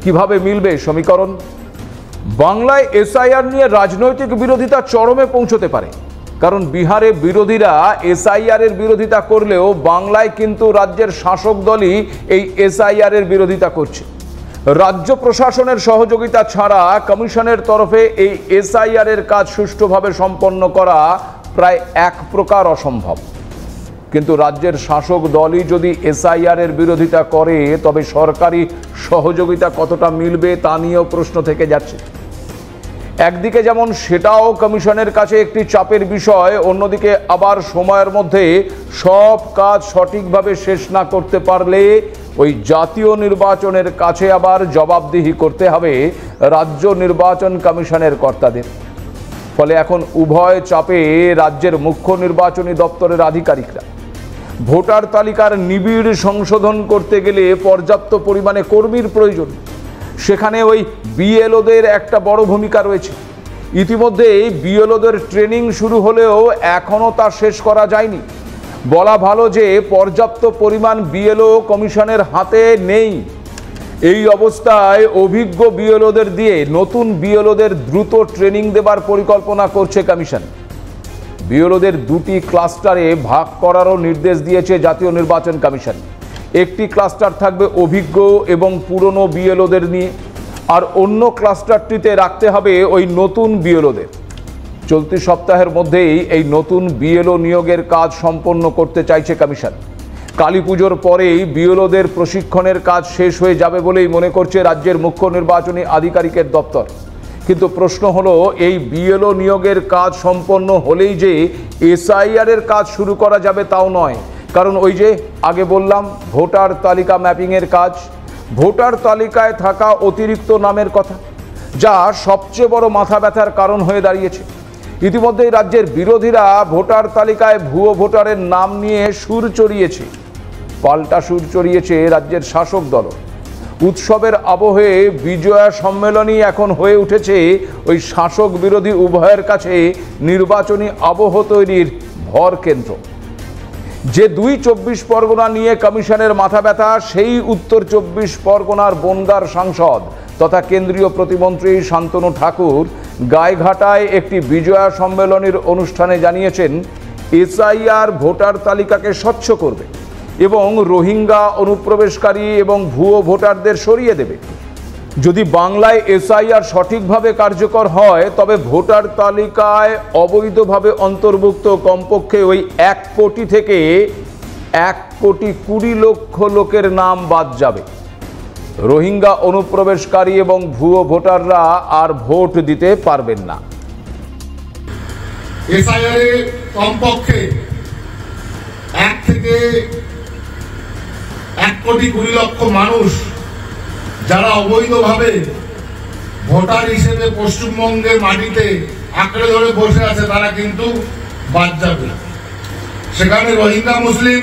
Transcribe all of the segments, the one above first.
কিভাবে মিলবে সমীকরণ? বাংলায় এসআইআর নিয়ে রাজনৈতিক বিরোধিতা চরমে পৌঁছতে পারে, কারণ বিহারে বিরোধীরা এসআইআর এর বিরোধিতা করলেও বাংলায় কিন্তু রাজ্যের শাসক দলই এই এসআইআর এর বিরোধিতা করছে। রাজ্য প্রশাসনের সহযোগিতা ছাড়া কমিশনের তরফে এই এসআইআর এর কাজ সুষ্ঠুভাবে সম্পন্ন করা প্রায় এক প্রকার অসম্ভব। কিন্তু রাজ্যের শাসক দলই যদি এসআইআর এর বিরোধিতা করে, তবে সরকারি সহযোগিতা কতটা মিলবে তা নিয়েও প্রশ্ন থেকে যাচ্ছে। একদিকে যেমন সেটাও কমিশনের কাছে একটি চাপের বিষয়, অন্যদিকে আবার সময়ের মধ্যে সব কাজ সঠিকভাবে শেষ না করতে পারলে ওই জাতীয় নির্বাচনের কাছে আবার জবাবদিহি করতে হবে রাজ্য নির্বাচন কমিশনের কর্তাদের। ফলে এখন উভয় চাপে রাজ্যের মুখ্য নির্বাচনী দপ্তরের আধিকারিকরা। ভোটার তালিকার নিবিড় সংশোধন করতে গেলে পর্যাপ্ত পরিমাণে কর্মীর প্রয়োজন, সেখানে ওই বিএলওদের একটা বড় ভূমিকা রয়েছে। ইতিমধ্যে বিএলওদের ট্রেনিং শুরু হলেও এখনও তা শেষ করা যায়নি। বলা ভালো যে পর্যাপ্ত পরিমাণ বিএলও কমিশনের হাতে নেই। এই অবস্থায় অভিজ্ঞ বিএলওদের দিয়ে নতুন বিএলওদের দ্রুত ট্রেনিং দেবার পরিকল্পনা করছে কমিশন। বিএলওদের দুটি ক্লাস্টারে ভাগ করারও নির্দেশ দিয়েছে জাতীয় নির্বাচন কমিশন। একটি ক্লাস্টার থাকবে অভিজ্ঞ এবং পুরনো বিএলওদের নিয়ে, আর অন্য ক্লাস্টারটিতে রাখতে হবে ওই নতুন বিএলওদের। চলতি সপ্তাহের মধ্যেই এই নতুন বিএলও নিয়োগের কাজ সম্পন্ন করতে চাইছে কমিশন। কালী পুজোর পরেই বিএলওদের প্রশিক্ষণের কাজ শেষ হয়ে যাবে বলেই মনে করছে রাজ্যের মুখ্য নির্বাচনী আধিকারিকের দপ্তর। কিন্তু প্রশ্ন হলো, এই বিএলও নিয়োগের কাজ সম্পন্ন হলেই যে এসআইআর এর কাজ শুরু করা যাবে তাও নয়। কারণ ওই যে আগে বললাম ভোটার তালিকা ম্যাপিংয়ের কাজ, ভোটার তালিকায় থাকা অতিরিক্ত নামের কথা, যা সবচেয়ে বড় মাথা ব্যথার কারণ হয়ে দাঁড়িয়েছে। ইতিমধ্যেই রাজ্যের বিরোধীরা ভোটার তালিকায় ভুয়ো ভোটারের নাম নিয়ে সুর চড়িয়েছে, পাল্টা সুর চড়িয়েছে রাজ্যের শাসক দল। উৎসবের আবহে বিজয়া সম্মেলনই এখন হয়ে উঠেছে ওই শাসক বিরোধী উভয়ের কাছে নির্বাচনী আবহ তৈরির ভর কেন্দ্র। যে ২ পরগনা নিয়ে কমিশনের মাথা ব্যথা, সেই উত্তর ২৪ পরগনার বনগাঁর সাংসদ তথা কেন্দ্রীয় প্রতিমন্ত্রী শান্তনু ঠাকুর গাইঘাটায় একটি বিজয়া সম্মেলনের অনুষ্ঠানে জানিয়েছেন, এসআইআর ভোটার তালিকাকে স্বচ্ছ করবে এবং রোহিঙ্গা অনুপ্রবেশকারী এবং ভুয়ো ভোটারদের সরিয়ে দেবে। যদি বাংলায় এসআইআর সঠিকভাবে কার্যকর হয়, তবে ভোটার তালিকায় অবৈধভাবে অন্তর্ভুক্ত কমপক্ষে ওই ১ কোটি থেকে ১,২০,০০,০০০ লোকের নাম বাদ যাবে। রোহিঙ্গা অনুপ্রবেশকারী এবং ভুয়ো ভোটাররা আর ভোট দিতে পারবেন না। এসআইআর কমপক্ষে ১ থেকে ১,২০,০০,০০০ মানুষ যারা অবৈধভাবে ভোটার হিসেবে পশ্চিমবঙ্গের মাটিতে আঁকড়ে ধরে বসে আছে, তারা কিন্তু বাদ যাবে। সেখানে রোহিঙ্গা মুসলিম,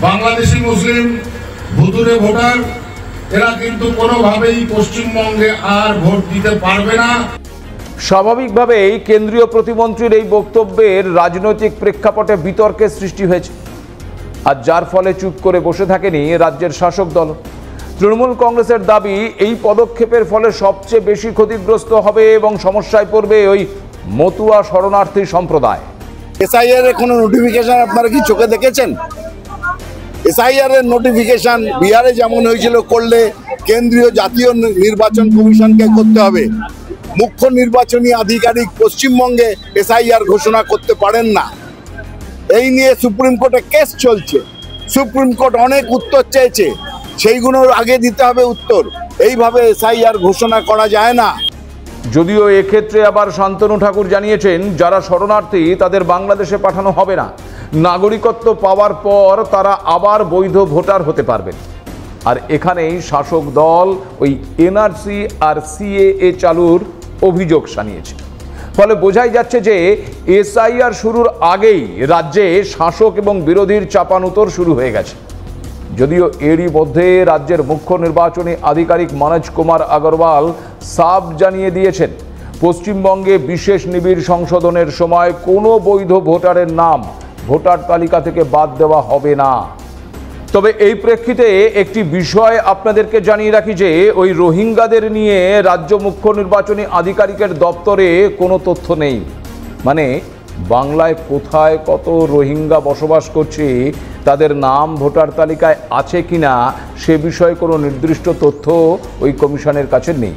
বাংলাদেশি মুসলিম, ভুতুরে ভোটার, এরা কিন্তু কোনোভাবেই পশ্চিমবঙ্গে আর ভোট দিতে পারবে না। স্বাভাবিকভাবেই কেন্দ্রীয় প্রতিমন্ত্রীর এই বক্তব্যের রাজনৈতিক প্রেক্ষাপটে বিতর্কের সৃষ্টি হয়েছে, আর যার ফলে চুপ করে বসে থাকেনি রাজ্যের শাসক দল। তৃণমূল কংগ্রেসের দাবি, এই পদক্ষেপের ফলে সবচেয়ে বেশি ক্ষতিগ্রস্ত হবে এবং সমস্যায় পড়বে ওই মতুয়া শরণার্থী সম্প্রদায়। এসআইআর এর কোনো নোটিফিকেশন আপনারা কি চোখে দেখেছেন? এসআইআর এর নোটিফিকেশন বিহারে যেমন হয়েছিল করলে কেন্দ্রীয় জাতীয় নির্বাচন কমিশনকে করতে হবে। মুখ্য নির্বাচনী আধিকারিক পশ্চিমবঙ্গে এসআইআর ঘোষণা করতে পারেন না। এই নিয়ে সুপ্রিম কোর্টে কেস চলছে। সুপ্রিম কোর্ট অনেক উত্তর চেয়েছে, সেইগুলোর আগে দিতে হবে উত্তর। এইভাবে এসআইআর ঘোষণা করা যায় না। যদিও এক্ষেত্রে আবার শান্তনু ঠাকুর জানিয়েছেন, যারা শরণার্থী তাদের বাংলাদেশে পাঠানো হবে না। নাগরিকত্ব পাওয়ার পর তারা আবার বৈধ ভোটার হতে পারবেন। আর এখানেই শাসক দল ওই এনআরসি আর সিএএ চালুর অভিযোগ জানিয়েছে। ফলে বোঝাই যাচ্ছে যে এসআইআর শুরুর আগেই রাজ্যে শাসক এবং বিরোধীর চাপানুতর শুরু হয়ে গেছে। যদিও এরই মধ্যে রাজ্যের মুখ্য নির্বাচনী আধিকারিক মনোজ কুমার আগরওয়াল সাফ জানিয়ে দিয়েছেন, পশ্চিমবঙ্গে বিশেষ নিবিড় সংশোধনের সময় কোনো বৈধ ভোটারের নাম ভোটার তালিকা থেকে বাদ দেওয়া হবে না। তবে এই প্রেক্ষিতে একটি বিষয় আপনাদেরকে জানিয়ে রাখি যে ওই রোহিঙ্গাদের নিয়ে রাজ্য মুখ্য নির্বাচনী আধিকারিকের দপ্তরে কোনো তথ্য নেই। মানে বাংলায় কোথায় কত রোহিঙ্গা বসবাস করছে, তাদের নাম ভোটার তালিকায় আছে কিনা সে বিষয়ে কোনো নির্দিষ্ট তথ্য ওই কমিশনের কাছে নেই।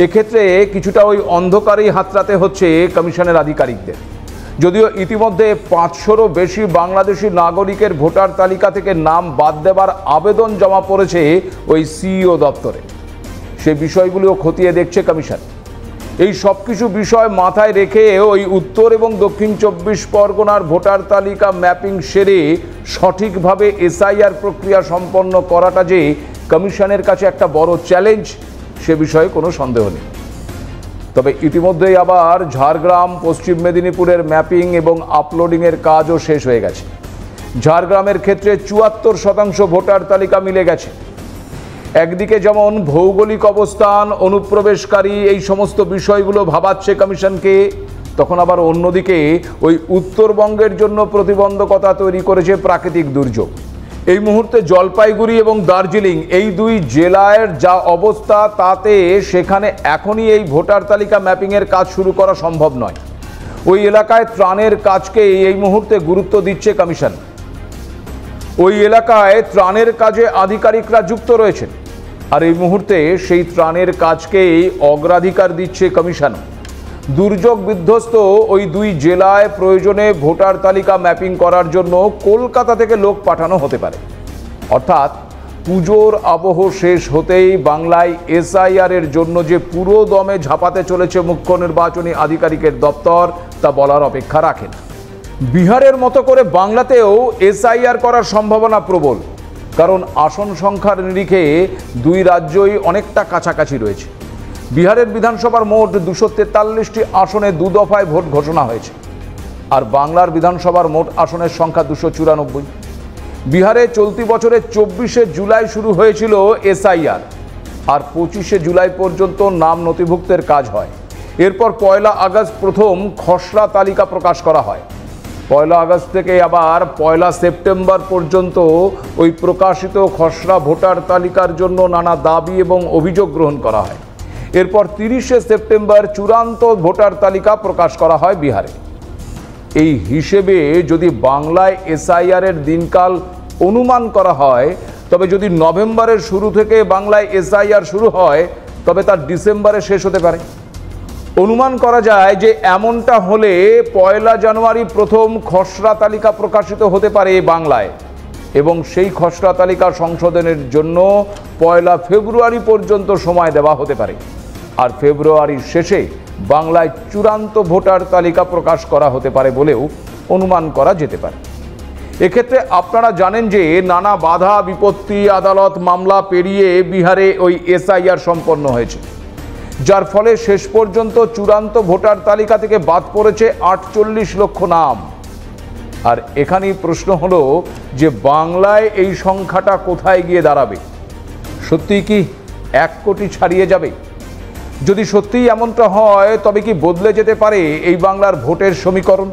এক্ষেত্রে কিছুটা ওই অন্ধকারেই হাতড়াতে হচ্ছে কমিশনের আধিকারিকদের। যদিও ইতিমধ্যে 500-রও বেশি বাংলাদেশি নাগরিকের ভোটার তালিকা থেকে নাম বাদ দেবার আবেদন জমা পড়েছে ওই সিইও দপ্তরে। সে বিষয়গুলিও খতিয়ে দেখছে কমিশন। এই সব কিছু বিষয় মাথায় রেখে ওই উত্তর এবং দক্ষিণ 24 পরগনার ভোটার তালিকা ম্যাপিং সেরে সঠিকভাবে এসআইআর প্রক্রিয়া সম্পন্ন করাটা যে কমিশনের কাছে একটা বড় চ্যালেঞ্জ, সে বিষয়ে কোনো সন্দেহ নেই। তবে ইতিমধ্যেই আবার ঝাড়গ্রাম, পশ্চিম মেদিনীপুরের ম্যাপিং এবং আপলোডিংয়ের কাজও শেষ হয়ে গেছে। ঝাড়গ্রামের ক্ষেত্রে 74% ভোটার তালিকা মিলে গেছে। একদিকে যেমন ভৌগোলিক অবস্থান, অনুপ্রবেশকারী, এই সমস্ত বিষয়গুলো ভাবাচ্ছে কমিশনকে, তখন আবার অন্যদিকে ওই উত্তরবঙ্গের জন্য প্রতিবন্ধকতা তৈরি করেছে প্রাকৃতিক দুর্যোগ। এই মুহূর্তে জলপাইগুড়ি এবং দার্জিলিং এই দুই জেলার যা অবস্থা, তাতে সেখানে এখনই এই ভোটার তালিকা ম্যাপিংয়ের কাজ শুরু করা সম্ভব নয়। ওই এলাকায় ত্রাণের কাজকে এই মুহূর্তে গুরুত্ব দিচ্ছে কমিশন। ওই এলাকায় ত্রাণের কাজে আধিকারিকরা যুক্ত রয়েছেন, আর এই মুহূর্তে সেই ত্রাণের কাজকেই অগ্রাধিকার দিচ্ছে কমিশন। দুর্যোগ বিধ্বস্ত ওই দুই জেলায় প্রয়োজনে ভোটার তালিকা ম্যাপিং করার জন্য কলকাতা থেকে লোক পাঠানো হতে পারে। অর্থাৎ পুজোর আবহ শেষ হতেই বাংলায় এসআইআর-এর জন্য যে পুরো দমে ঝাঁপাতে চলেছে মুখ্য নির্বাচনী আধিকারিকের দপ্তর, তা বলার অপেক্ষা রাখে না। বিহারের মতো করে বাংলাতেও এসআইআর করার সম্ভাবনা প্রবল, কারণ আসন সংখ্যার নিরিখে দুই রাজ্যই অনেকটা কাছাকাছি রয়েছে। বিহারের বিধানসভার মোট 243টি আসনে 2 দফায় ভোট ঘোষণা হয়েছে, আর বাংলার বিধানসভার মোট আসনের সংখ্যা 294। বিহারে চলতি বছরের 24শে জুলাই শুরু হয়েছিল এসআইআর, আর 25শে জুলাই পর্যন্ত নাম নথিভুক্তের কাজ হয়। এরপর 1 আগস্ট প্রথম খসড়া তালিকা প্রকাশ করা হয়। 1 আগস্ট থেকে আবার 1 সেপ্টেম্বর পর্যন্ত ওই প্রকাশিত খসড়া ভোটার তালিকার জন্য নানা দাবি এবং অভিযোগ গ্রহণ করা হয়। এরপর 30শে সেপ্টেম্বর চূড়ান্ত ভোটার তালিকা প্রকাশ করা হয় বিহারে। এই হিসেবে যদি বাংলায় এসআইআর-এর দিনকাল অনুমান করা হয়, তবে যদি নভেম্বরের শুরু থেকে বাংলায় এসআইআর শুরু হয়, তবে তা ডিসেম্বরে শেষ হতে পারে। অনুমান করা যায় যে এমনটা হলে 1 জানুয়ারি প্রথম খসড়া তালিকা প্রকাশিত হতে পারে বাংলায়, এবং সেই খসড়া তালিকা সংশোধনের জন্য 1 ফেব্রুয়ারি পর্যন্ত সময় দেওয়া হতে পারে। আর ফেব্রুয়ারির শেষে বাংলায় চূড়ান্ত ভোটার তালিকা প্রকাশ করা হতে পারে বলেও অনুমান করা যেতে পারে। এক্ষেত্রে আপনারা জানেন যে নানা বাধা বিপত্তি, আদালত, মামলা পেরিয়ে বিহারে ওই এসআইআর সম্পন্ন হয়েছে, যার ফলে শেষ পর্যন্ত চূড়ান্ত ভোটার তালিকা থেকে বাদ পড়েছে 48 লক্ষ নাম। আর এখানেই প্রশ্ন হলো যে বাংলায় এই সংখ্যাটা কোথায় গিয়ে দাঁড়াবে? সত্যিই কি 1 কোটি ছাড়িয়ে যাবে? যদি সত্যিই এমনটা হয়, তবে কি বদলে যেতে পারে এই বাংলার ভোটের সমীকরণ?